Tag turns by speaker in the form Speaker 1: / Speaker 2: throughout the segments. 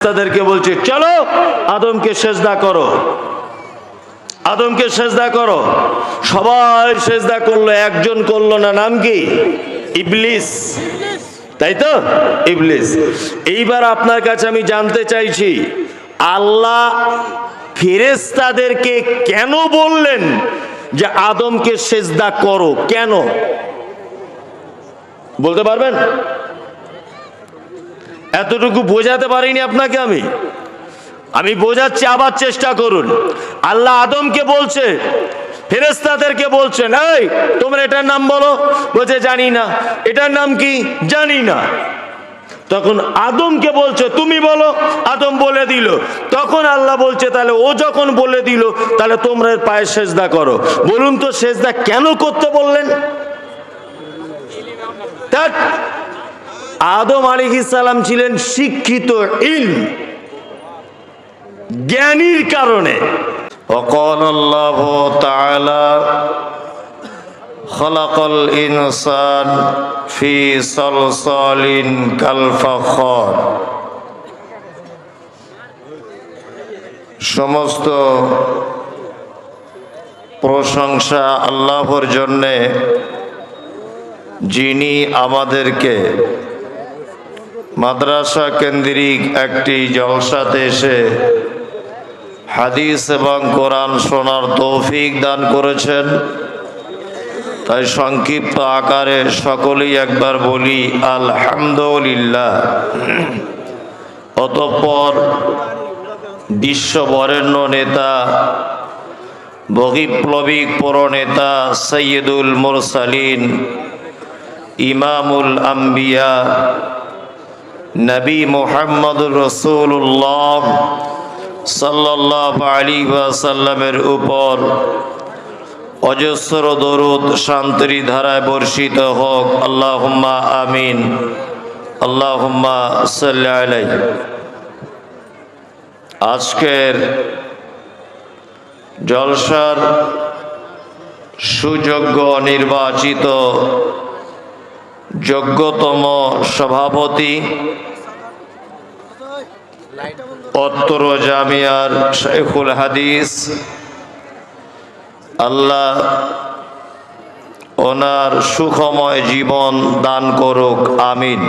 Speaker 1: তাদেরকে বলছে চলো আদমকে সেজদা করো, আদমকে সেজদা করো। সবাই সেজদা করলো, একজন করলো না, নাম কি? ইবলিস, তাই তো? ইবলিস। এইবার আপনার কাছে আমি জানতে চাইছি, আল্লাহ ফেরেশতাদেরকে কেন বললেন যে আদমকে সেজদা করো? কেন বলতে পারবেন? এতটুকু বোঝাতে পারিনি আপনাকে আমি বোঝাচ্ছি, আবার চেষ্টা করুন। আল্লাহ আদমকে বলছে, ফেরেশতাদেরকে বলছেন, এই তোমরা এটার নাম বলো। বলছে জানি না। এটার নাম কি? জানি না। তখন আদমকে বলছে তুমি বলো। আদম বলে দিল। তখন আল্লাহ বলছে তাহলে ও যখন বলে দিল তাহলে তোমরা এর পায়ে সেজদা করো। বলুন তো সেজদা কেন করতে বললেন? আদম আলাইহিস সালাম ছিলেন শিক্ষিত, ইলম, জ্ঞানীর কারণে। وقال الله تعالى خلق الإنسان في صلصال كالفخار। সমস্ত প্রশংসা আল্লাহর জন্যে, যিনি আমাদেরকে মাদ্রাসা কেন্দ্রিক একটি জলসাতে এসে হাদিস এবং কোরআন শোনার তৌফিক দান করেছেন। তাই সংক্ষিপ্ত আকারে সকলেই একবার বলি আলহামদুলিল্লাহ। অতঃপর বিশ্ববরেণ্য নেতা, বহিপ্লবিক প্রণেতা সৈয়দুল মুরসালিন, ইমামুল আম্বিয়া, নবী মুহাম্মদুর রাসূলুল্লাহ সাল্লাল্লাহু আলাইহি ওয়াসাল্লামের উপর অজস্র দরুদ শান্তির ধারায় বর্ষিত হোক। আল্লাহুম্মা আমিন, আল্লাহুম্মা সাল্লি আলাইহি। আজকের জলসার সুযোগ্য নির্বাচিত যোগ্যতম সভাপতি, উত্তর জামিয়ার শাইখুল হাদিস, আল্লাহ ওনার সুখময় জীবন দান করুক, আমিন।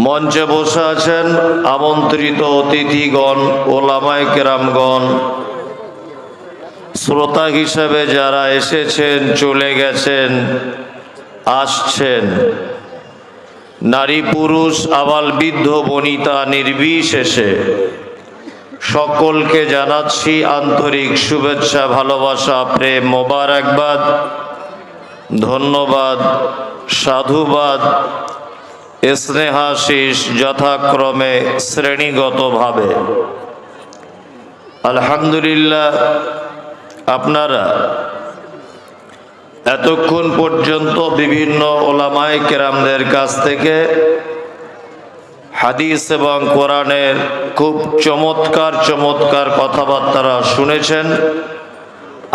Speaker 1: মঞ্চে বসে আছেন আমন্ত্রিত অতিথিগণ, ওলামায়ে কেরামগণ, শ্রোতা হিসেবে যারা এসেছেন, চলে গেছেন, আসছেন, নারী পুরুষ, আবাল বৃদ্ধ বনিতা নির্বিশেষে সকলকে জানাচ্ছি আন্তরিক শুভেচ্ছা, ভালোবাসা, প্রেম, মোবারকবাদ, ধন্যবাদ, সাধুবাদ, স্নেহাশিস যথাক্রমে শ্রেণীগতভাবে। আলহামদুলিল্লাহ, আপনারা এতক্ষণ পর্যন্ত বিভিন্ন ওলামায়ে কেরামদের কাছ থেকে হাদিস এবং কোরআনের খুব চমৎকার চমৎকার কথাবার্তা শুনেছেন।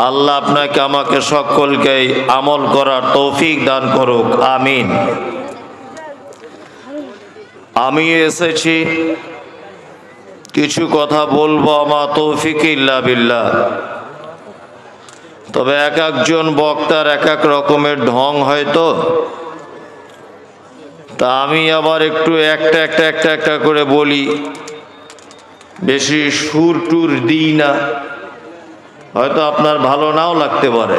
Speaker 1: আল্লাহ আপনাকে আমাকে সকলকেই আমল করার তৌফিক দান করুক, আমিন। আমি এসেছি কিছু কথা বলবো, আমার তৌফিক ইল্লা বিল্লাহ। তবে এক একজন বক্তার এক এক রকমের ঢং হয়তো, তা আমি আবার একটু একটা করে বলি, বেশি সুর টুর দিই না। হয়তো আপনার ভালো নাও লাগতে পারে,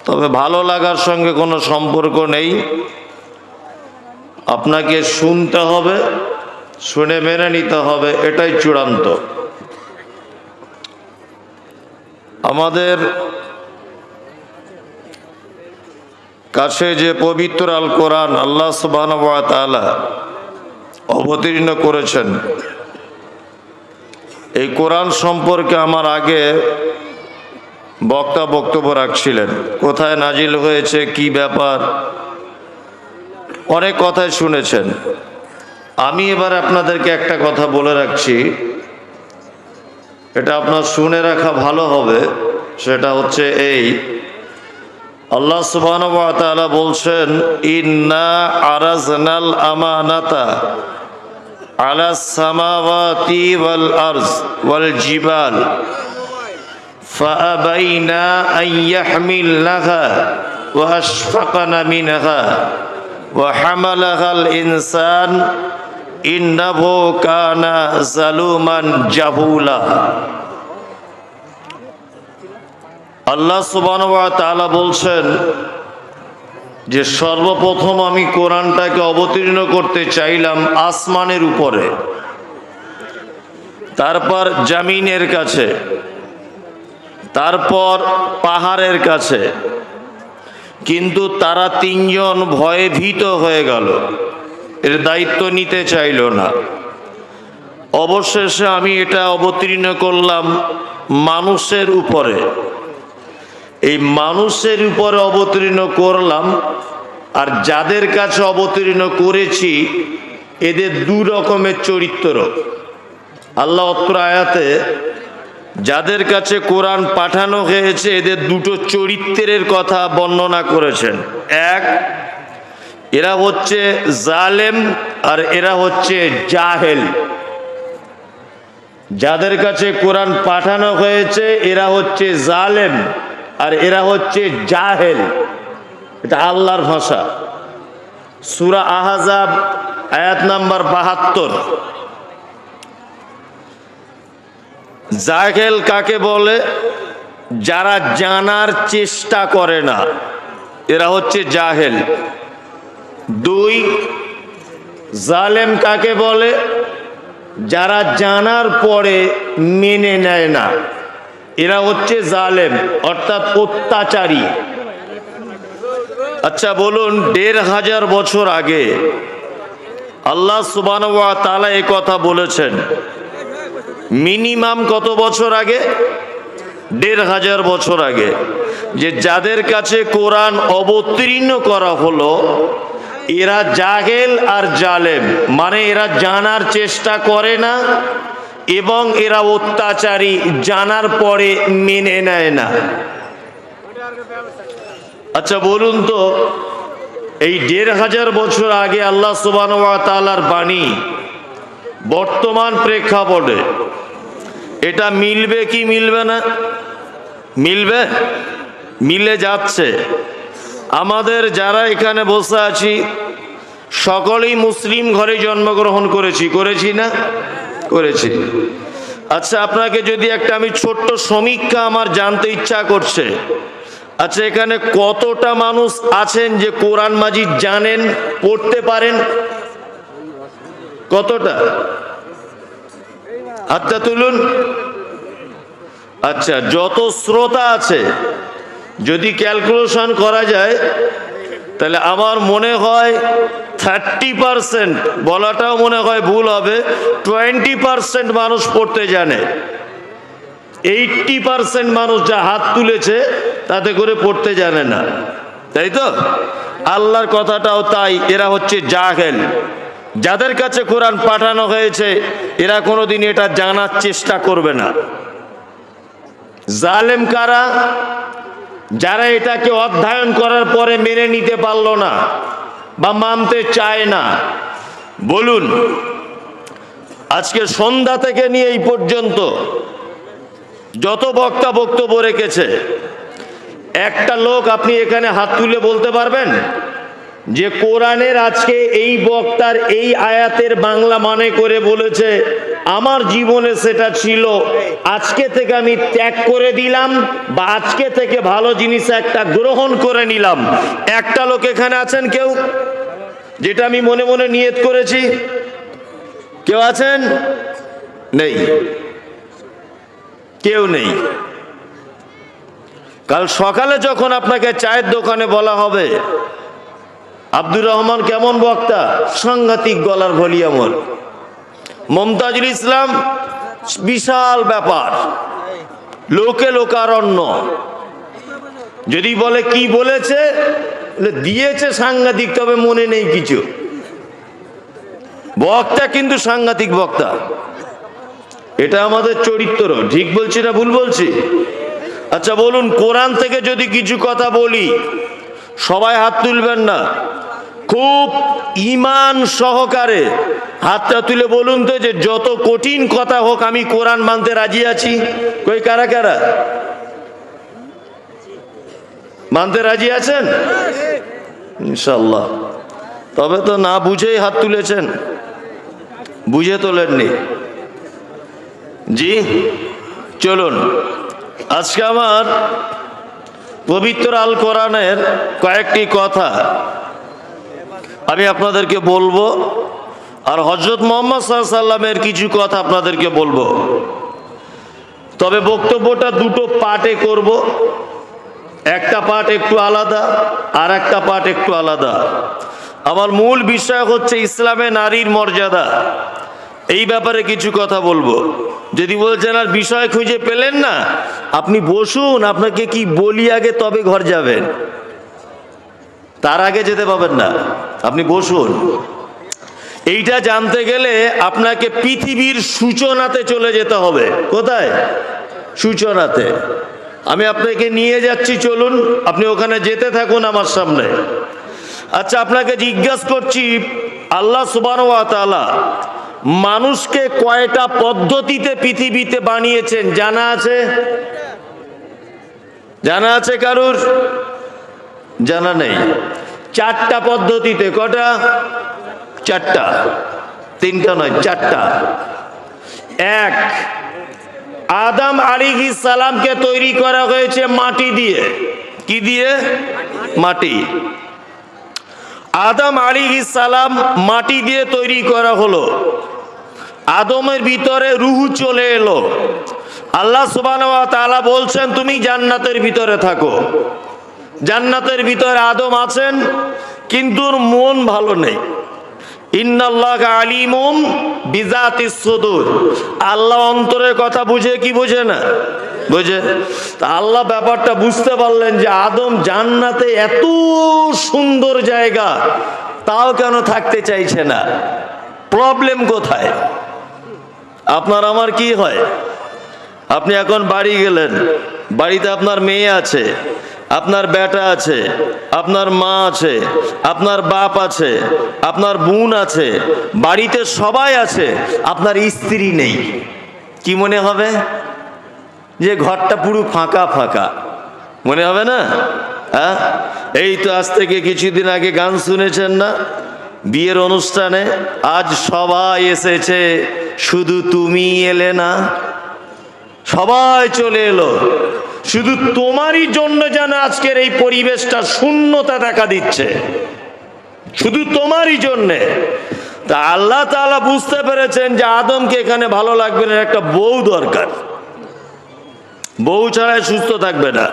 Speaker 1: তবে ভালো লাগার সঙ্গে কোনো সম্পর্ক নেই। আপনাকে শুনতে হবে, শুনে মেনে নিতে হবে, এটাই চূড়ান্ত। আমাদের কাছে যে পবিত্র আল কোরআন আল্লাহ সুবহানাহু ওয়া তাআলা অবতীর্ণ করেছেন, এই কোরআন সম্পর্কে আমার আগে বক্তা বক্তব্য রাখছিলেন, কোথায় নাজিল হয়েছে, কি ব্যাপার, অনেক কথাই শুনেছেন। আমি এবার আপনাদেরকে একটা কথা বলে রাখছি, এটা আপনার শুনে রাখা ভালো হবে। সেটা হচ্ছে এই, আল্লাহ সুবহানাহু ওয়া তাআলা বলছেন, ইন্না আরাজনাল আমানাতা আলাস সামাওয়াতি ওয়াল আরজ ওয়াল জিবাল ফাআবাইনা আন ইয়াহমিলনাহা ওয়া আশফাকনা মিনহা ওয়া হামালাহাল ইনসান ইন্নাহু কানা যালুমান জাহুলা। আল্লাহ সুবহানাহু ওয়া তাআলা বলছেন যে সর্বপ্রথম আমি কোরআনটাকে অবতীর্ণ করতে চাইলাম আসমানের উপরে, তারপর জমিনের কাছে, তারপর পাহাড়ের কাছে, কিন্তু তারা তিনজন ভয়ে ভীত হয়ে গেল, এর দায়িত্ব নিতে চাইল না। অবশেষে আমি এটা অবতীর্ণ করলাম মানুষের উপরে। এই মানুষের উপরে অবতীর্ণ করলাম, আর যাদের কাছে অবতীর্ণ করেছি এদের দু রকমের চরিত্র। আল্লাহ অত্র আয়াতে যাদের কাছে কোরআন পাঠানো হয়েছে এদের দুটো চরিত্রের কথা বর্ণনা করেছেন। এক, এরা হচ্ছে জালেম আর এরা হচ্ছে জাহেল। যাদের কাছে কোরআন পাঠানো হয়েছে এরা হচ্ছে জালেম আর এরা হচ্ছে জাহেল। এটা আল্লাহর ভাষা। সূরা আহজাব আয়াত নাম্বার ৭২। জাহেল কাকে বলে? যারা জানার চেষ্টা করে না, এরা হচ্ছে জাহেল। দুই, জালেম কাকে বলে? যারা জানার পরে মেনে নেয় না, এরা হচ্ছে জালেম, অর্থাৎ অত্যাচারী। আচ্ছা বলুন, ১৫০০ বছর আগে আল্লাহ সুবহানাহু ওয়া তাআলা এই কথা বলেছেন। মিনিমাম কত বছর আগে? ১৫০০ বছর আগে, যে যাদের কাছে কোরআন অবতীর্ণ করা হলো এরা জাহেল আর জালেম, মানে এরা জানার চেষ্টা করে না এবং এরা অত্যাচারী, জানার পরে মেনে নেয় না। আচ্ছা বলুন তো, এই ১৫০০ বছর আগে আল্লাহ সুবহানাহু ওয়া তাআলার বাণী বর্তমান প্রেক্ষাপটে এটা মিলবে কি মিলবে না? মিলবে? মিলে যাচ্ছে। আমাদের যারা এখানে বসে আছি সকলেই মুসলিম ঘরে জন্মগ্রহণ করেছি না? করেছি। আচ্ছা আপনাকে যদি একটা আমি ছোট্ট সমীক্ষা আমার জানতে ইচ্ছা করছে, আচ্ছা এখানে কতটা মানুষ আছেন যে কোরআন মাজিদ জানেন, পড়তে পারেন? কতটা? হাতটা তুলুন। আচ্ছা, যত শ্রোতা আছে যদি ক্যালকুলেশন করা যায় তাহলে আমার মনে হয় 30%, বলাটাও মনে হয় ভুল হবে, 20% মানুষ পড়তে জানে। 80% মানুষ যা হাত তুলেছে তাতে করে পড়তে জানে না, তাই তো? আল্লাহর কথাটাও তাই, এরা হচ্ছে জাহেল। যাদের কাছে কোরআন পাঠানো হয়েছে এরা কোনোদিন এটা জানার চেষ্টা করবে না। জালেম কারা? যারা এটাকে অধ্যয়ন করার পরে মেনে নিতে পারলো না বা মানতে চায় না। বলুন, আজকে সন্ধ্যা থেকে নিয়ে এই পর্যন্ত যত বক্তা বক্তব্য রেখেছে, একটা লোক আপনি এখানে হাত তুলে বলতে পারবেন যে কোরআনের আজকে এই বক্তার এই আয়াতের বাংলা মানে করে বলেছে আমার জীবনে সেটা ছিল, আজকে থেকে আমি ত্যাগ করে দিলাম বা আজকে থেকে ভালো জিনিস একটা গ্রহণ করে নিলাম? একটা লোক এখানে আছেন কেউ যেটা আমি মনে মনে নিয়ত করেছি? কেউ আছেন? নেই, কেউ নেই। কাল সকালে যখন আপনাকে চায়ের দোকানে বলা হবে আব্দুর রহমান কেমন বক্তা, সাংঘাতিক গলার ভলিউম, মমতাজুল ইসলাম বিশাল ব্যাপার, লোকে লোকারণ্য, যদি বলে কি বলেছে দিয়েছে সাংঘাতিক, তবে মনে নেই কিছু। বক্তা কিন্তু সাংঘাতিক বক্তা। এটা আমাদের চরিত্র। ঠিক বলছি না ভুল বলছি? আচ্ছা বলুন, কোরআন থেকে যদি কিছু কথা বলি, সবাই হাত তুলবেন না, খুব ঈমান সহকারে হাতটা তুলে বলুন তো যে যত কঠিন কথা হোক আমি কোরআন মানতে রাজি আছি। কই কারা কারা মানতে রাজি আছেন? ইনশাআল্লাহ। তবে তো না বুঝেই হাত তুলেছেন, বুঝে তোলেননি। জি চলুন, আজকে আমার পবিত্র আল কোরআনের কয়েকটি কথা আমি আপনাদেরকে বলবো, আর হযরত মুহাম্মদ সাল্লাল্লাহু আলাইহি সাল্লামের কিছু কথা আপনাদেরকে বলবো। তবে বক্তব্যটা দুটো পার্টে করব, একটা পার্ট একটু আলাদা আর একটা পার্ট একটু আলাদা। আমার মূল বিষয় হচ্ছে ইসলামে নারীর মর্যাদা, এই ব্যাপারে কিছু কথা বলবো। যদি বলছেন আর বিষয় খুঁজে পেলেন না, আপনি বসুন, আপনাকে কি বলি আগে তবে ঘর যাবেন, তার আগে যেতে পাবেন না। আপনি বসুন। এইটা জানতে গেলে আপনাকে পৃথিবীর সূচনাতে চলে যেতে হবে। কোথায়? সূচনাতে। আমি আপনাকে নিয়ে যাচ্ছি, চলুন, আপনি ওখানে যেতে থাকুন আমার সামনে। আচ্ছা, আপনাকে জিজ্ঞাসা করছি, আল্লাহ সুবহানাহু ওয়া তাআলা মানুষকে কয়টা পদ্ধতিতে পৃথিবীতে বানিয়েছেন জানা আছে? জানা আছে কারুর? জানা নেই। চারটা পদ্ধতিতে। কটা? চারটা, তিনটা নয়, চারটা। এক, আদম আলাইহিস সালামকে তৈরি করা হয়েছে মাটি দিয়ে। কি দিয়ে? মাটি। আদম আলাইহিস সালাম মাটি দিয়ে তৈরি করা হলো। আদমের ভিতরে রূহ চলে এলো। আল্লাহ সুবহানাহু ওয়া তাআলা বলছেন তুমি জান্নাতের ভিতরে থাকো। জান্নাতের ভিতরে আদম আছেন, কিন্তু মন ভালো নেই। ইন্নাল্লাহা আলিমুম বিজাতিস সুদূর। আল্লাহ অন্তরের কথা বুঝে কি বুঝে না? বুঝে। তা আল্লাহ ব্যাপারটা বুঝতে পারলেন যে আদম জান্নাতে এত সুন্দর জায়গা, তাও কেন থাকতে চাইছে না? প্রবলেম কোথায়? আপনার আমার কি হয়? আপনি এখন বাড়ি গেলেন, বাড়িতে আপনার মেয়ে আছে, আপনার বেটা আছে, আপনার মা আছে, আপনার বাপ আছে, আপনার বোন আছে, বাড়িতে সবাই আছে, আপনার স্ত্রী নেই। কি মনে হবে? যে ঘরটা পুরো ফাঁকা ফাঁকা মনে হবে না? হ্যাঁ, এই তো আজ থেকে কিছুদিন আগে গান শুনেছেন না? বিয়ের অনুষ্ঠানে আজ সবাই এসেছে, শুধু তুমি এলে না। সবাই চলে এলো, শুধু তোমারই জন্য যেন আজকের এই পরিবেশটা শূন্যতা দেখা দিচ্ছে, শুধু তোমারই জন্যে। তা আল্লাহ তাআলা বুঝতে পেরেছেন যে আদমকে এখানে ভালো লাগবে না, একটা বউ দরকার। বউ ছাড়াই সুস্থ থাকবে না।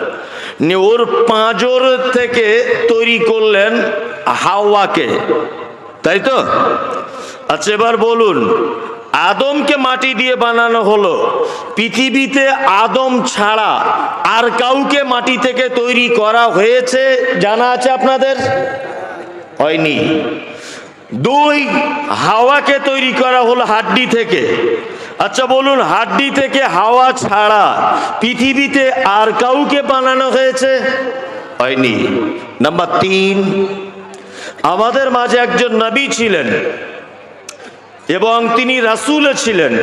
Speaker 1: ওর পাঁজর থেকে তৈরি করলেন হাওয়াকে, তাই তো? আচ্ছা এবার বলুন, আদমকে মাটি দিয়ে বানানো হলো, পৃথিবীতে আদম ছাড়া আর কাউকে মাটি থেকে তৈরি করা হয়েছে জানা আছে আপনাদের? হয়নি। দুই, হাওয়াকে তৈরি করা হলো হাড্ডি থেকে। আচ্ছা বলুন, হাড্ডি থেকে হাওয়া ছাড়া পৃথিবীতে আর কাউকে বানানো হয়েছে? হয়নি। নাম্বার তিন, আমাদের মাঝে একজন নবী ছিলেন এবং তিনি রাসূল ছিলেন,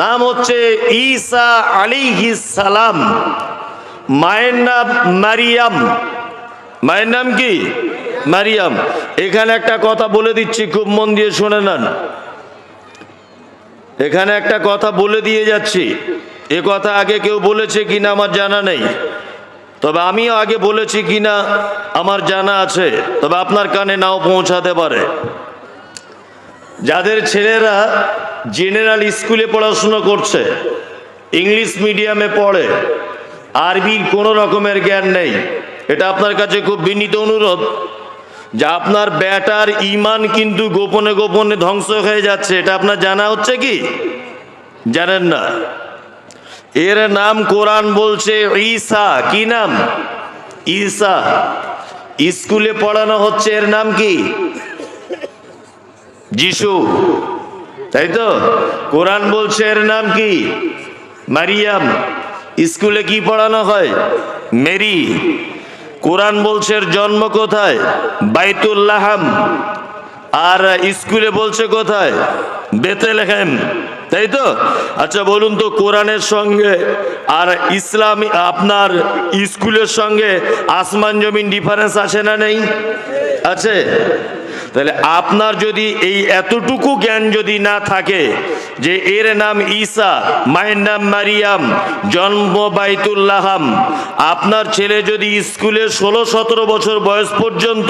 Speaker 1: নাম হচ্ছে ঈসা আলাইহিস সালাম। মায়ের নাম মারিয়াম। মায়ের নাম কি? মারিয়াম। এখানে একটা কথা বলে দিচ্ছি, খুব মন দিয়ে শুনে নেন। এখানে একটা কথা বলে দিয়ে যাচ্ছি, এ কথা আগে কেউ বলেছে কিনা আমার জানা নেই, তবে আমিও আগে বলেছি কিনা আমার জানা আছে, তবে আপনার কানে নাও পৌঁছাতে পারে। যাদের ছেলেরা জেনারেল স্কুলে পড়াশুনো করছে, ইংলিশ মিডিয়ামে পড়ে, আরবির কোনো রকমের জ্ঞান নেই, এটা আপনার কাছে খুব বিনীত অনুরোধ যে আপনার বেটার ঈমান কিন্তু গোপনে গোপনে ধ্বংস হয়ে যাচ্ছে। এটা আপনার জানা হচ্ছে কি? জানেন না। এর নাম কোরআন বলছে ঈসা। কি নাম? ঈসা। স্কুলে পড়ানো হচ্ছে, এর নাম কি? যিশু, তাই তো? কোরআন বলছে এর নাম কি? মারিয়াম। স্কুলে কি পড়ানো হয়? মেরি। কোরআন বলছে এর জন্ম কোথায়? বাইতুল্লাহাম। আর স্কুলে বলছে কোথায়? বেথলেহেম। তাই তো? আচ্ছা বলুন তো, কোরআনের সঙ্গে আর ইসলামী আপনার স্কুলের সঙ্গে আসমান জমিন ডিফারেন্স আছে না নেই? আছে। তাহলে আপনার যদি এই এতটুকু জ্ঞান যদি না থাকে যে এর নাম ঈসা, মায়ের নাম মারিয়াম, জন্ম বাইতুল্লাহাম, আপনার ছেলে যদি স্কুলে 16-17 বছর বয়স পর্যন্ত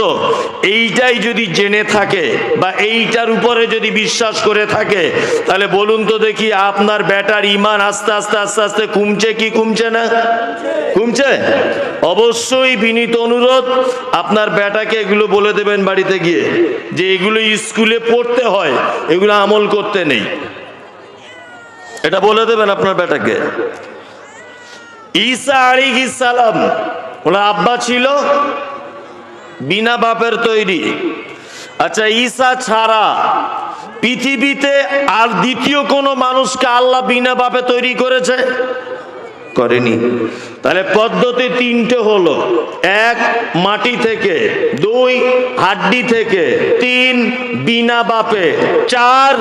Speaker 1: এইটাই যদি জেনে থাকে বা এইটার উপরে যদি বিশ্বাস করে থাকে, তাহলে বলুন তো দেখি আপনার বেটার ঈমান আস্তে আস্তে আস্তে আস্তে কমছে কি কমছে না? কমছে। অবশ্যই বিনীত অনুরোধ, আপনার বেটাকে এগুলো বলে দেবেন বাড়িতে গিয়ে যে এগুলো স্কুলে পড়তে হয়, এগুলো আমল করতে নেই। এটা বলে দেবেন আপনার বেটাকে। ঈসা আলাইহিস সালাম ওনার আব্বা ছিল বিনা বাপের তৈরি। আচ্ছা, ঈসা ছাড়া পৃথিবীতে আর দ্বিতীয় কোনো মানুষকে আল্লাহ বিনা বাপে তৈরি করেছে? করেনি। তাহলে পদ্ধতি তিনটে হলো: 1 মাটি থেকে, 2 হাড্ডি থেকে, 3 বিনা বাপে, 4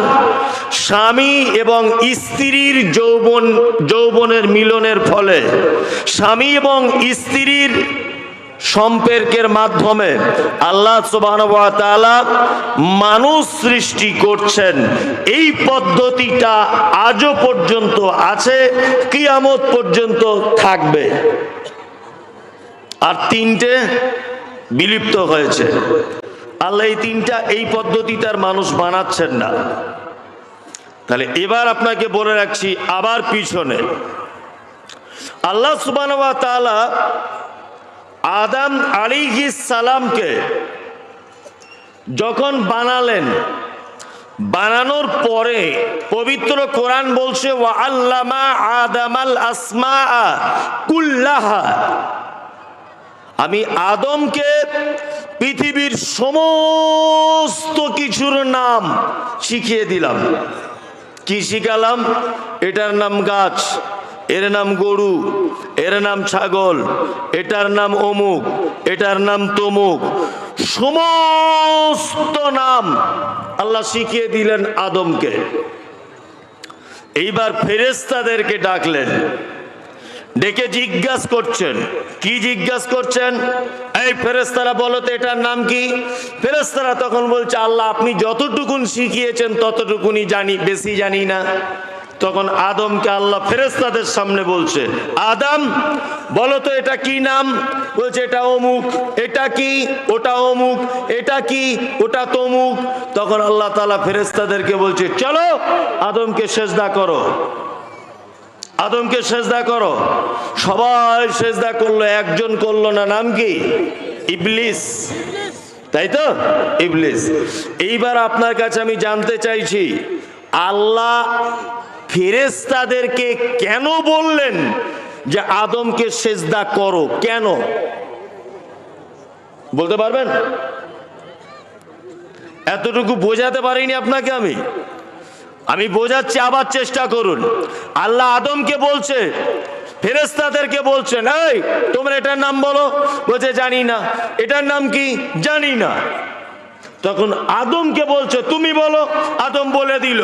Speaker 1: স্বামী এবং স্ত্রীর যৌবনের মিলনের ফলে, স্বামী এবং স্ত্রীর সম্পর্কের মাধ্যমে আল্লাহ সুবহানাহু ওয়া তাআলা মানুষ সৃষ্টি করছেন। এই পদ্ধতিটা আজও পর্যন্ত আছে, কিয়ামত পর্যন্ত থাকবে। আর 3টে বিলুপ্ত হয়েছে। আল্লাহ এই পদ্ধতিটার মানুষ বানাচ্ছেন না। তাহলে এবার আপনাকে বলে রাখছি, আবার পিছনে আল্লাহ সুবহানাহু ওয়া তাআলা আদম আলাইহিস সালামকে যখন বানালেন, বানানোর পরে পবিত্র কোরআন বলছে ওয়া আল্লামা আদামাল আসমাআ কুল্লাহা, আমি আদমকে পৃথিবীর সমস্ত কিছুর নাম শিখিয়ে দিলাম। কি শিখালাম? এটার নাম গাছ, এর নাম গরু, এর নাম ছাগল, এটার নাম অমুক, এটার নাম তমুক, সমস্ত নাম আল্লাহ শিখিয়ে দিলেন আদমকে। এইবার ফেরেশতাদেরকে ডাকলেন, ডেকে জিজ্ঞাসা করছেন। কি জিজ্ঞাসা করছেন? এই ফেরেশতারা বলো তো এটার নাম কি? ফেরেশতারা তখন বলছে, আল্লাহ আপনি যতটুকুন শিখিয়েছেন ততটুকুনি জানি, বেশি জানি না। তখন আদমকে আল্লাহ ফেরেশতাদের সামনে বলছে, আদম বলো তো এটা কি নাম? বলছে এটা অমুক। এটা কি? ওটা অমুক। এটা কি? ওটা তমুক। তখন আল্লাহ তাআলা ফেরেশতাদেরকে বলছে, চলো আদমকে সেজদা করো, আদমকে সেজদা করো। সবাই সেজদা করলো, একজন করলো না। নাম কি? ইবলিস। তাই তো? ইবলিস। এইবার আপনার কাছে আমি জানতে চাইছি, আল্লাহ ফেরেশতাদেরকে কেন বললেন যে আদমকে সেজদা করো? কেন বলতে পারবেন? এতটুকু বোঝাতে পারিনি আপনাকে আমি বোঝাচ্ছি, আবার চেষ্টা করুন। আল্লাহ আদমকে বলছে, ফেরেশতাদেরকে বলছেন, এই তোমরা এটার নাম বলো। বলছে জানি না। এটার নাম কি? জানি না। তখন আদমকে বলছে তুমি বলো। আদম বলে দিল।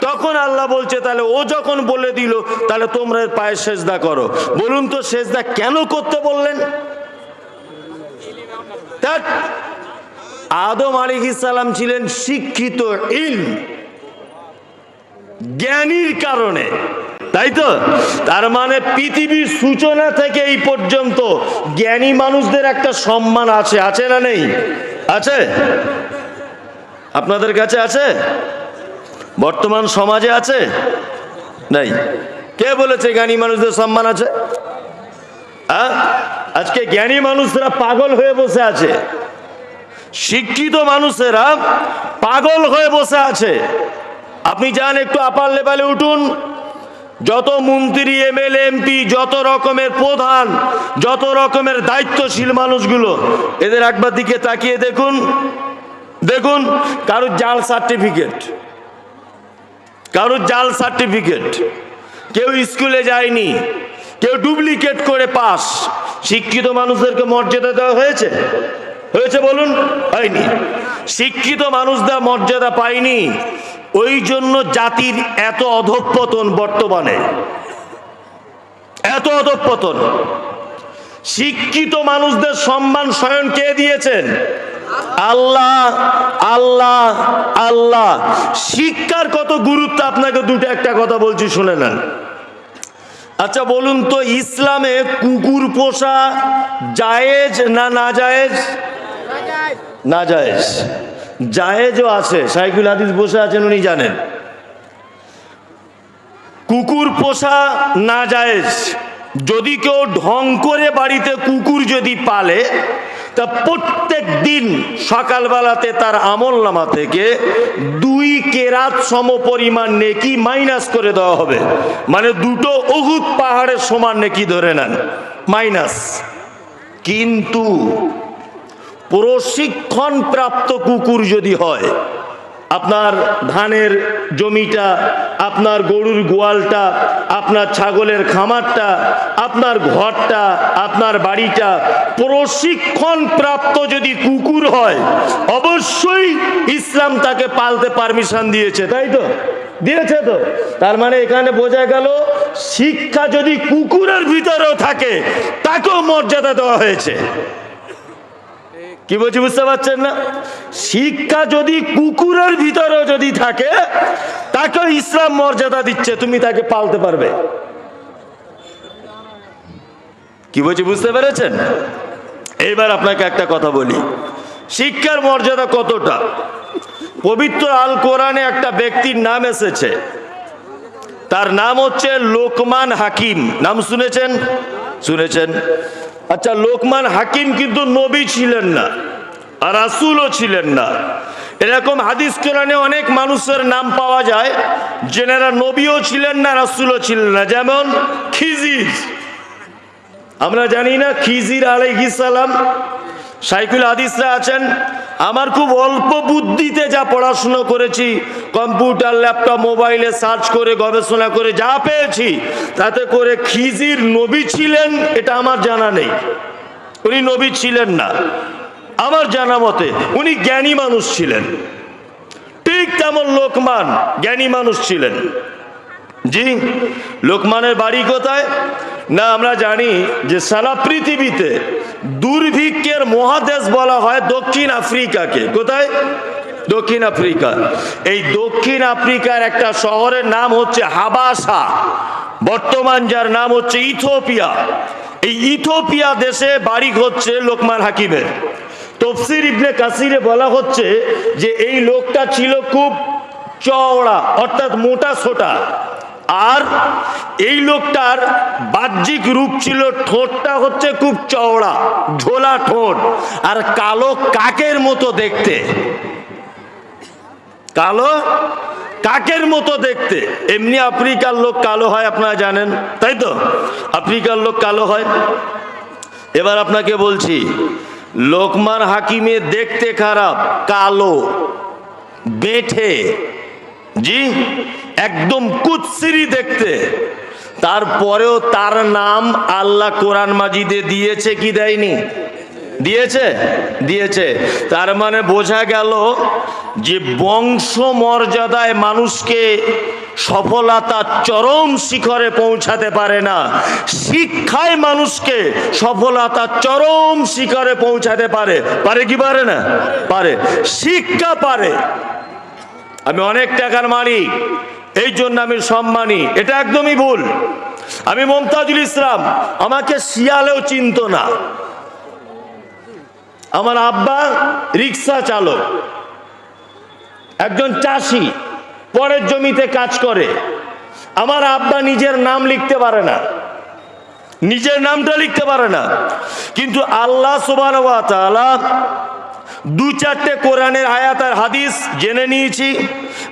Speaker 1: তখন আল্লাহ বলছে তাহলে ও যখন বলে দিল, তাহলে তোমরা পায়ে সেজদা করো। বলুন তো সেজদা কেন করতে বললেন? আদম আলাইহিস সালাম ছিলেন শিক্ষিত, জ্ঞানীর কারণে, তাই তো? তার মানে পৃথিবীর সূচনা থেকে এই পর্যন্ত জ্ঞানী মানুষদের একটা সম্মান আছে, আছে না নেই? আছে। আপনাদের কাছে আছে? বর্তমান সমাজে আছে? নাই। কে বলেছে জ্ঞানী মানুষদের সম্মান আছে? আজকে জ্ঞানী মানুষরা পাগল হয়ে বসে আছে, শিক্ষিত মানুষেরা পাগল হয়ে বসে আছে। আপনি যান একটু আপার লেভেলে উঠুন, যত মন্ত্রী, এমএলএ, এমপি, যত রকমের প্রধান, যত রকমের দায়িত্বশীল মানুষগুলো, এদের একবার দিকে তাকিয়ে দেখুন, দেখুন কারুর জাল সার্টিফিকেট, কারুর জাল সার্টিফিকেট। কেউ স্কুলে যায়নি, কেউ ডুপ্লিকেট করে পাস। শিক্ষিত মানুষদেরকে মর্যাদা দেওয়া হয়েছে? হয়েছে বলুন? হয়নি। শিক্ষিত মানুষদের মর্যাদা পায়নি, ওই জন্য জাতির এত অধঃপতন। বর্তমানে এত অধঃপতন। শিক্ষিত মানুষদের সম্মান স্বয়ং কে দিয়েছেন? আল্লাহ, আল্লাহ, আল্লাহ। শিক্ষার কত গুরুত্ব আপনাকে দুটো একটা কথা বলছি, শুনে নেন। আচ্ছা বলুন তো, ইসলামে কুকুর পোষা জায়েজ না না জায়েজ? না জায়েজ। জায়েজও আছে, শাইখুল হাদিস বসে আছেন, উনি জানেন। কুকুর পোষা না জায়েজ। যদি কেউ ঢং করে বাড়িতে কুকুর যদি পালে, তা প্রত্যেক দিন সকালবেলাতে তার আমলনামা থেকে 2 কেরাত সম পরিমাণ নেকি মাইনাস করে দেওয়া হবে। মানে 2 উহুদ পাহাড়ের সমান নেকি ধরে নেন, মাইনাস। কিন্তু প্রশিক্ষণ প্রাপ্ত কুকুর যদি হয়, আপনার ধানের জমিটা, আপনার গরুর গোয়ালটা, আপনার ছাগলের খামারটা, আপনার ঘরটা, আপনার বাড়িটা প্রশিক্ষণ প্রাপ্ত যদি কুকুর হয়, অবশ্যই ইসলাম তাকে পালতে পারমিশন দিয়েছে, তাই তো? দিয়েছে তো। তার মানে এখানে বোঝা গেল, শিক্ষা যদি কুকুরের ভিতরেও থাকে, তাকেও মর্যাদা দেওয়া হয়েছে। কি বলছি বুঝতে পারছেন না? শিক্ষা যদি কুকুরের ভিতরেও যদি থাকে, তাকে ইসলাম মর্যাদা দিচ্ছে, তুমি তাকে পালতে পারবে। কি বলছি বুঝতে পেরেছেন? এইবার আপনাকে একটা কথা বলি, শিক্ষার মর্যাদা কতটা। পবিত্র আল কোরআনে একটা ব্যক্তির নাম এসেছে, তার নাম হচ্ছে লোকমান হাকিম। নাম শুনেছেন? শুনেছেন। আচ্ছা, লোকমান হাকিম কিন্তু নবী ছিলেন না, আর রাসূলও ছিলেন না। এরকম হাদিস কোরআনে অনেক মানুষের নাম পাওয়া যায়, যেনারা নবীও ছিলেন না, রাসূলও ছিলেন না। যেমন খিজির, আমরা জানি না খিজির আলাইহিস সালাম। শাইখুল হাদিসরা আছেন, আমার খুব অল্প বুদ্ধিতে যা পড়াশুনো করেছি, কম্পিউটার, ল্যাপটপ, মোবাইলে সার্চ করে, গবেষণা করে যা পেয়েছি, তাতে করে খিজির নবী ছিলেন এটা আমার জানা নেই। উনি নবী ছিলেন না আমার জানা মতে, উনি জ্ঞানী মানুষ ছিলেন। ঠিক তেমন লোকমান জ্ঞানী মানুষ ছিলেন। জি, লোকমানের বাড়ি কোথায়? না, আমরা জানি যে সারা পৃথিবীতে দুর্ভিক্ষের মহাদেশ বলা হয় দক্ষিণ আফ্রিকাকে। কোথায়? দক্ষিণ আফ্রিকা। এই দক্ষিণ আফ্রিকার একটা শহরের নাম হচ্ছে হাবাসা, বর্তমান যার নাম হচ্ছে ইথিওপিয়া। এই ইথিওপিয়া দেশে বাড়ি হচ্ছে লোকমান হাকিমের। তফসির ইবনে কাসিরে বলা হচ্ছে যে এই লোকটা ছিল খুব চওড়া, অর্থাৎ মোটা সোটা। আর এই লোকটার বাহ্যিক রূপ ছিল, ঠোঁটটা হচ্ছে খুব চওড়া, ঝোলা ঠোঁট, আর কালো কাকের মতো দেখতে। কালো কাকের মতো দেখতে। এমনি আফ্রিকার লোক কালো হয়, আপনারা জানেন, তাই তো? আফ্রিকার লোক কালো হয়। এবার আপনাকে বলছি, লোকমান হাকিমের দেখতে খারাপ, কালো, বেঁটে, জি, একদম কুৎসিরি দেখতে। তারপরেও তার নাম আল্লাহ কোরআন মাজিদে দিয়েছে কি দেয়নি? দিয়েছে, দিয়েছে। তার মানে বোঝা গেল যে বংশ মর্যাদায় মানুষকে সফলতা চরম শিখরে পৌঁছাতে পারে না, শিক্ষায় মানুষকে সফলতা চরম শিখরে পৌঁছাতে পারে। পারে কি পারে না? পারে। শিক্ষা পারে। আমি অনেক টাকার মালিক, এই জন্য আমি সম্মানী, এটা একদমই ভুল। আমি মমতাজুল ইসলাম, আমাকে শিয়ালেও চিনতো না। আমার আব্বা রিক্সা চালক, একজন চাষি, পরের জমিতে কাজ করে। আমার আব্বা নিজের নাম লিখতে পারে না, নিজের নামটা লিখতে পারে না। কিন্তু আল্লাহ সুবহানাহু ওয়া তাআলা 2-4টে কোরআনের আয়াত আর হাদিস জেনে নিয়েছি,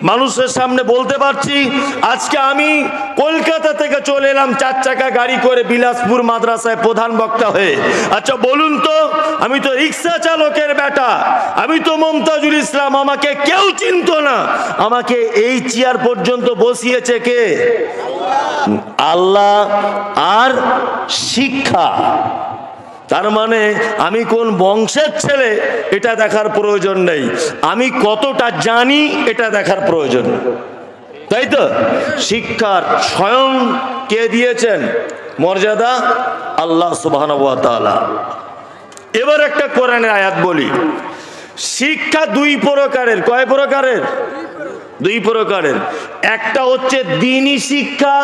Speaker 1: মানুষের সামনে বলতে পারছি। আজকে আমি কলকাতা থেকে চলে এলাম 4 চাকা গাড়ি করে বিলাসপুর মাদ্রাসায় প্রধান বক্তা হয়ে। আচ্ছা বলুন তো, আমি তো রিক্সা চালকের বেটা, আমি তো মমতাজুল ইসলাম, আমাকে কেউ চিনতো না। আমাকে এই চেয়ার পর্যন্ত বসিয়েছে কে? আল্লাহ। আর শিক্ষা, তার মানে আমি কোন বংশের ছেলে এটা দেখার প্রয়োজন নেই, আমি কতটা জানি এটা দেখার প্রয়োজন, তাই তো? শিক্ষার স্বয়ং কে দিয়েছেন মর্যাদা? আল্লাহ সুবহানাহু ওয়া তাআলা। এবার একটা কোরআনের আয়াত বলি। শিক্ষা 2 প্রকারের। কয় প্রকারের? 2 প্রকারের। একটা হচ্ছে দ্বীনি শিক্ষা,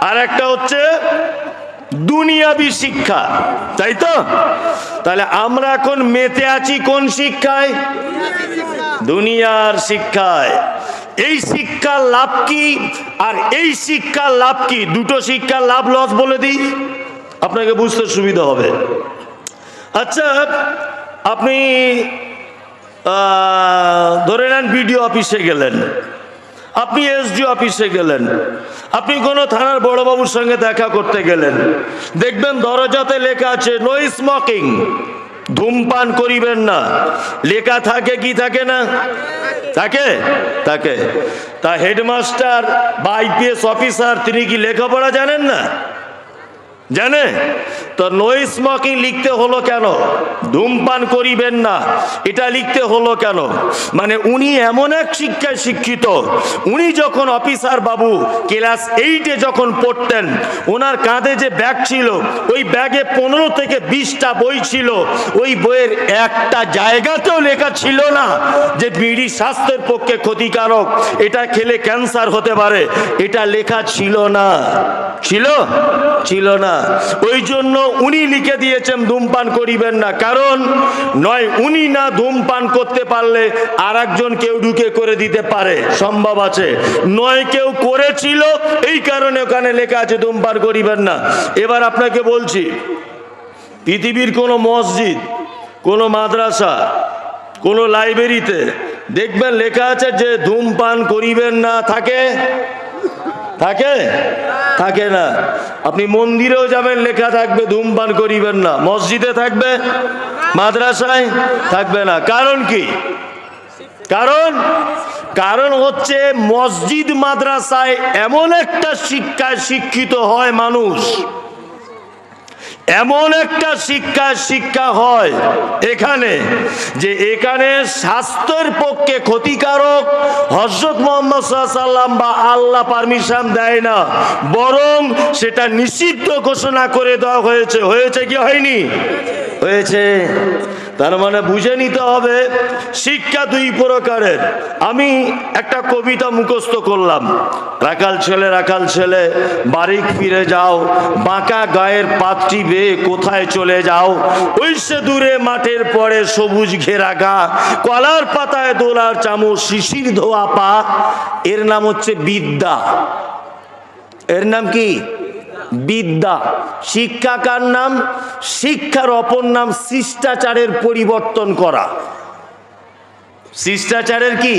Speaker 1: আর একটা হচ্ছে দুনিয়াবি শিক্ষা, তাই তো? তাহলে আমরা এখন মেতে আছি কোন শিক্ষায়? দুনিয়ার শিক্ষায়। এই শিক্ষার লাভ কি আর এই শিক্ষার লাভ কি? দুটো শিক্ষার লাভ লস বলে দিই, আপনাকে বুঝতে সুবিধা হবে। আচ্ছা, আপনি ধরে নেন বিডিও অফিসে গেলেন, আপনি এসডি অফিসে গেলেন, আপনি কোনো থানার বড়বাবুর সঙ্গে দেখা করতে গেলেন, দেখবেন দরজাতে লেখা আছে নো স্মোকিং, ধূমপান করিবেন না। লেখা থাকে কি থাকে না? থাকে, থাকে। তা হেডমাস্টার বা আইপিএস অফিসার তিনি কি লেখাপড়া জানেন না? জানে তো। নো স্মোকিং লিখতে হলো কেন? ধূমপান করিবেন না এটা লিখতে হলো কেন? মানে উনি এমন এক শিক্ষায় শিক্ষিত, উনি যখন অফিসার বাবু ক্লাস 8-এ যখন পড়তেন, ওনার কাঁধে যে ব্যাগ ছিল, ওই ব্যাগে 15 থেকে 20টা বই ছিল। ওই বইয়ের একটা জায়গাতেও লেখা ছিল না যে বিড়ি স্বাস্থ্যের পক্ষে ক্ষতিকারক, এটা খেলে ক্যান্সার হতে পারে, এটা লেখা ছিল না। ছিল? ছিল না। ওই জন্য উনি লিখে দিয়েছেন ধূমপান করিবেন না। কারণ নয় উনি না ধূমপান করতে পারলে আর একজন কেউ ঢুকে করে দিতে পারে, সম্ভব আছে। নয় কেউ করেছিল, এই কারণে ওখানে লেখা আছে ধূমপান করিবেন না। এবার আপনাকে বলছি, পৃথিবীর কোনো মসজিদ, কোনো মাদ্রাসা, কোনো লাইব্রেরিতে দেখবেন লেখা আছে যে ধূমপান করিবেন না? থাকে? থাকে? থাকে না। আপনি মন্দিরেও যাবেন, লেখা থাকবে ধূমপান করিবেন না। মসজিদে থাকবে? মাদ্রাসায় থাকবে না। কারণ কি? কারণ হচ্ছে মসজিদ মাদ্রাসায় এমন একটা শিক্ষায় শিক্ষিত হয় মানুষ, এমন একটা শিক্ষা হয় এখানে, যে এখানে স্বাস্থ্যের পক্ষে ক্ষতিকারক হযরত মুহাম্মদ সাল্লাল্লাহু আলাইহি ওয়াসাল্লাম বা আল্লাহ পারমিশন দেয় না, বরং সেটা নিষিদ্ধ ঘোষণা করে দেওয়া হয়েছে। হয়েছে কি হয়নি? হয়েছে। তার মানে বুঝে নিতে হবে শিক্ষা 2 প্রকারের। আমি একটা কবিতা মুখস্থ করলাম, রাখাল ছেলে বাড়ি ফিরে যাও, বাঁকা গায়ের পাত্রী বেয়ে কোথায় চলে যাও, ওই সে দূরে মাঠের পরে সবুজ ঘেরা গা, কলার পাতায় দোলার চামচ, শিশির ধোয়া পা। এর নাম হচ্ছে বিদ্যা। এর নাম কি? বিদ্যা। শিক্ষা কার নাম? শিক্ষার অপর নাম শিষ্টাচারের পরিবর্তন করা। শিষ্টাচারের কি?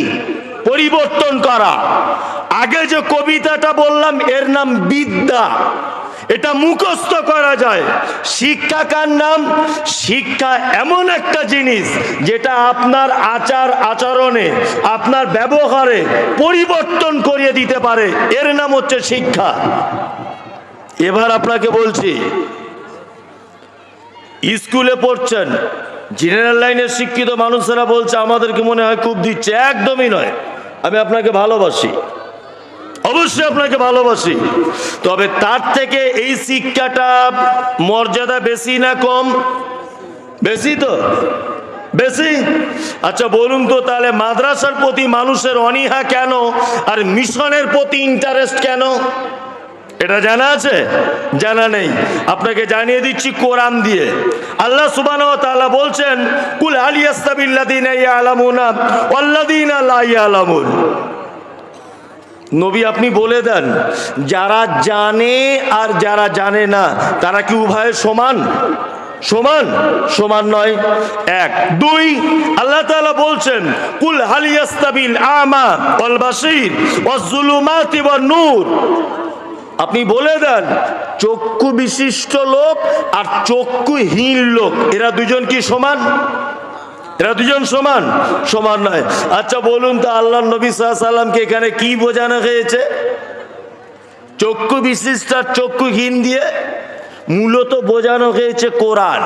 Speaker 1: পরিবর্তন করা। আগে যে কবিতাটা বললাম এর নাম বিদ্যা, এটা মুখস্থ করা যায়। শিক্ষা কার নাম? শিক্ষা এমন একটা জিনিস যেটা আপনার আচার আচরণে, আপনার ব্যবহারে পরিবর্তন করিয়ে দিতে পারে, এর নাম হচ্ছে শিক্ষা। এবার আপনাকে বলছি, স্কুলে পড়ছেন, জেনারেল লাইনের শিক্ষিত মানুষেরা বলছে আমাদেরকে মনে হয় খুব দিচ্ছে। একদমই নয়। আমি আপনাকে ভালোবাসি, অবশ্যই আপনাকে ভালোবাসি, তবে তার থেকে এই শিক্ষাটা মর্যাদা বেশি না কম? বেশি তো, বেশি। আচ্ছা বলুন তো, তাহলে মাদ্রাসার প্রতি মানুষের অনীহা কেন আর মিশনের প্রতি ইন্টারেস্ট কেন? এটা জানা আছে? জানা নেই। আপনাকে জানিয়ে দিচ্ছি কোরআন দিয়ে। আল্লাহ সুবহানাহু ওয়া তাআলা বলছেন, কুল হাল ইয়াস্তাবিল্লাযীনা ইয়ালামুনা ওয়াল্লাযীনা লা ইয়ালামুন। নবী আপনি বলে দেন, যারা জানে আর যারা জানে না তারা কি উভয়ে সমান? সমান? সমান নয়। এক। দুই, আল্লাহ তাআলা বলছেন কুল হাল ইয়াস্তাবিল আমা ওয়াল বাসীর ওয়াজ যুলুমাতি ওয়ান নূর, আপনি বলে দেন চক্ষু বিশিষ্ট লোক আর চক্ষুহীন লোক এরা দুজন কি সমান? এরা দুজন সমান? সমান নয়। আচ্ছা বলুন তো আল্লাহর নবী সাল্লাল্লাহু আলাইহি সাল্লামকে এখানে কি বোঝানো হয়েছে চক্ষু বিশিষ্ট আর চক্ষুহীন দিয়ে? মূলত বোঝানো হয়েছে কোরআন,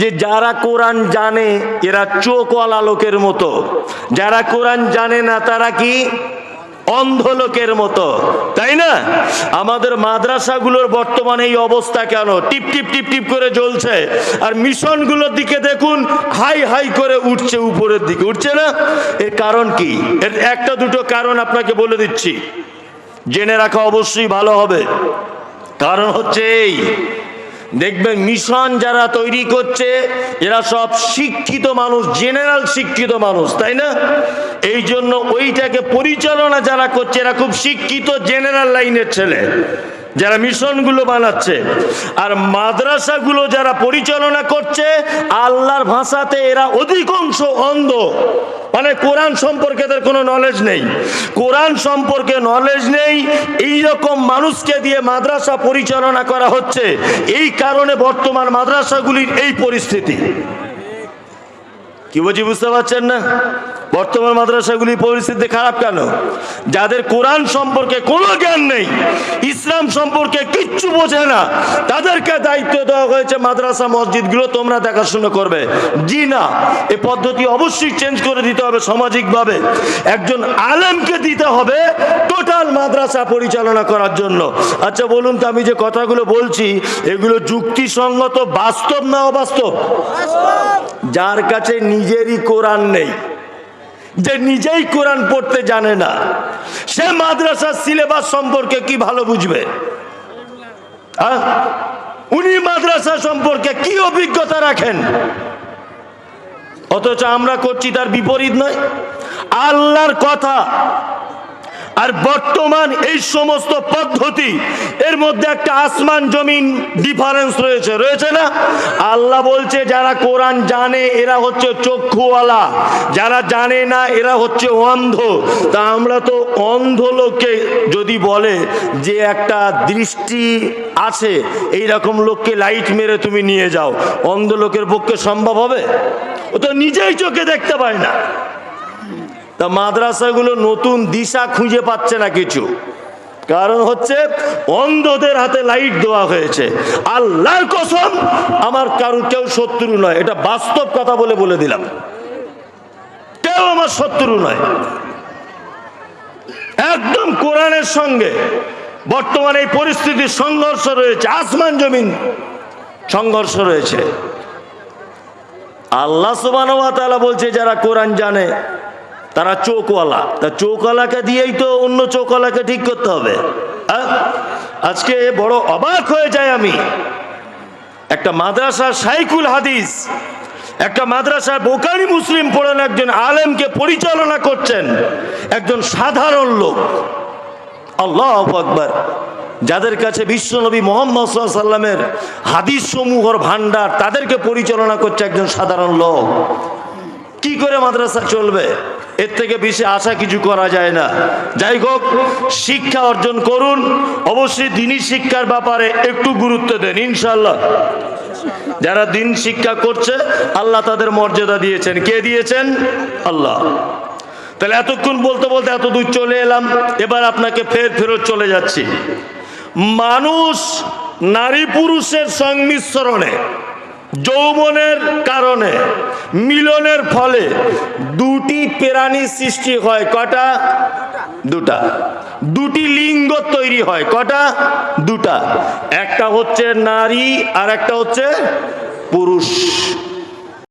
Speaker 1: যে যারা কোরআন জানে এরা চোখওয়ালা লোকের মতো, যারা কোরআন জানে না তারা কি অন্ধ লোকের মতো, তাই না? আমাদের মাদ্রাসাগুলোর বর্তমানে এই অবস্থা কেন? টিপ টিপ টিপ টিপ করে জ্বলছে, আর মিশনগুলোর দিকে দেখুন হাই হাই করে উঠছে, উপরের দিকে উঠছে না? এর কারণ কি? এর একটা দুটো কারণ আপনাকে বলে দিচ্ছি, জেনে রাখা অবশ্যই ভালো হবে। কারণ হচ্ছে এই, দেখবেন মিশন যারা তৈরি করছে এরা সব শিক্ষিত মানুষ, জেনারেল শিক্ষিত মানুষ, তাই না? এই জন্য ওইটাকে পরিচালনা যারা করছে এরা খুব শিক্ষিত জেনারেল লাইনের ছেলে, যারা মিশনগুলো বানাচ্ছে। আর মাদ্রাসাগুলো যারা পরিচালনা করছে আল্লাহর ভাষাতে এরা অধিকাংশ অন্ধ, মানে কোরআন সম্পর্কে তার কোনো নলেজ নেই, কোরআন সম্পর্কে নলেজ নেই। এই রকম মানুষকে দিয়ে মাদ্রাসা পরিচালনা করা হচ্ছে, এই কারণে বর্তমান মাদ্রাসাগুলির এই পরিস্থিতি। কি বলছি বুঝতে পারছেন না? বর্তমান মাদ্রাসাগুলির পরিস্থিতি খারাপ কেন? যাদের কোরআন সম্পর্কে কোনো জ্ঞান নেই, ইসলাম সম্পর্কে কিচ্ছু বোঝে না, তাদেরকে দায়িত্ব দেওয়া হয়েছে মাদ্রাসা মসজিদগুলো তোমরা দেখাশোনা করবে। জি না, এই পদ্ধতি অবশ্যই চেঞ্জ করে দিতে হবে সামাজিকভাবে। একজন আলেমকে দিতে হবে টোটাল মাদ্রাসা পরিচালনা করার জন্য। আচ্ছা বলুন তো আমি যে কথাগুলো বলছি এগুলো যুক্তিসঙ্গত, বাস্তব না অবাস্তব? যার কাছে নিজেরই কোরআন নেই, যে নিজেই কোরআন পড়তে জানে না, সে মাদ্রাসার সিলেবাস সম্পর্কে কি ভালো বুঝবে? উনি মাদ্রাসা সম্পর্কে কি অভিজ্ঞতা রাখেন? অথচ আমরা করছি তার বিপরীত নয়। আল্লাহর কথা আর বর্তমান এই সমস্ত পদ্ধতি এর মধ্যে একটা আসমান জমিন ডিফারেন্স রয়েছে, রয়েছে না? আল্লাহ বলছে যারা কোরআন জানে এরা হচ্ছে চক্ষুওয়ালা, যারা জানে না এরা হচ্ছে অন্ধ। তা আমরা তো অন্ধ লোককে যদি বলে যে একটা দৃষ্টি আছে এই রকম লোককে লাইট মেরে তুমি নিয়ে যাও, অন্ধ লোকের পক্ষে সম্ভব হবে? ও তো নিজেই চোখে দেখতে পায় না। তা মাদ্রাসাগুলো নতুন দিশা খুঁজে পাচ্ছে না কিছু, কারণ হচ্ছে অন্ধদের হাতে লাইট দেওয়া হয়েছে। আল্লাহর কসম আমার কেউ শত্রু নয়, এটা বাস্তব কথা বলে দিলাম, কেউ আমার শত্রু নয়। একদম কোরআনের সঙ্গে বর্তমানে এই পরিস্থিতির সংঘর্ষ রয়েছে, আসমান জমিন সংঘর্ষ রয়েছে। আল্লাহ সুবহানাহু ওয়া তাআলা বলছে যারা কোরআন জানে তারা চোখওয়ালা। তা চোখওয়ালাকে দিয়েই তো অন্য চোখওয়ালাকে ঠিক করতে হবে। আজকে বড় অবাক হয়ে যায় আমি, একটা মাদ্রাসার শাইখুল হাদিস, একটা মাদ্রাসার বুখারী মুসলিম পড়েন একজন আলেমকে পরিচালনা করছেন একজন সাধারণ লোক। আল্লাহু আকবার। যাদের কাছে বিশ্বনবী মুহাম্মদ সাল্লাল্লাহু আলাইহি সাল্লামের হাদিস সমূহের ভান্ডার, তাদেরকে পরিচালনা করছে একজন সাধারণ লোক। কি করে মাদ্রাসা চলবে? এর থেকে বেশি আশা কিছু করা যায় না। যাই হোক, শিক্ষা অর্জন করুন, অবশ্যই দ্বীনি শিক্ষার ব্যাপারে একটু গুরুত্ব দেন ইনশাআল্লাহ। যারা দ্বীন শিক্ষা করছে আল্লাহ তাদের মর্যাদা দিয়েছেন। কে দিয়েছেন? আল্লাহ। তাহলে এতক্ষণ বলতে বলতে এত দূর চলে এলাম, এবার আপনাকে ফেরত চলে যাচ্ছি। মানুষ নারী পুরুষের সংমিশ্রণে, যৌবনের কারণে, মিলনের ফলে দুটি প্রাণী সৃষ্টি হয়। কটা? দুটা। দুটি লিঙ্গ তৈরি হয়। কটা? দুটা। একটা হচ্ছে নারী আর একটা হচ্ছে পুরুষ।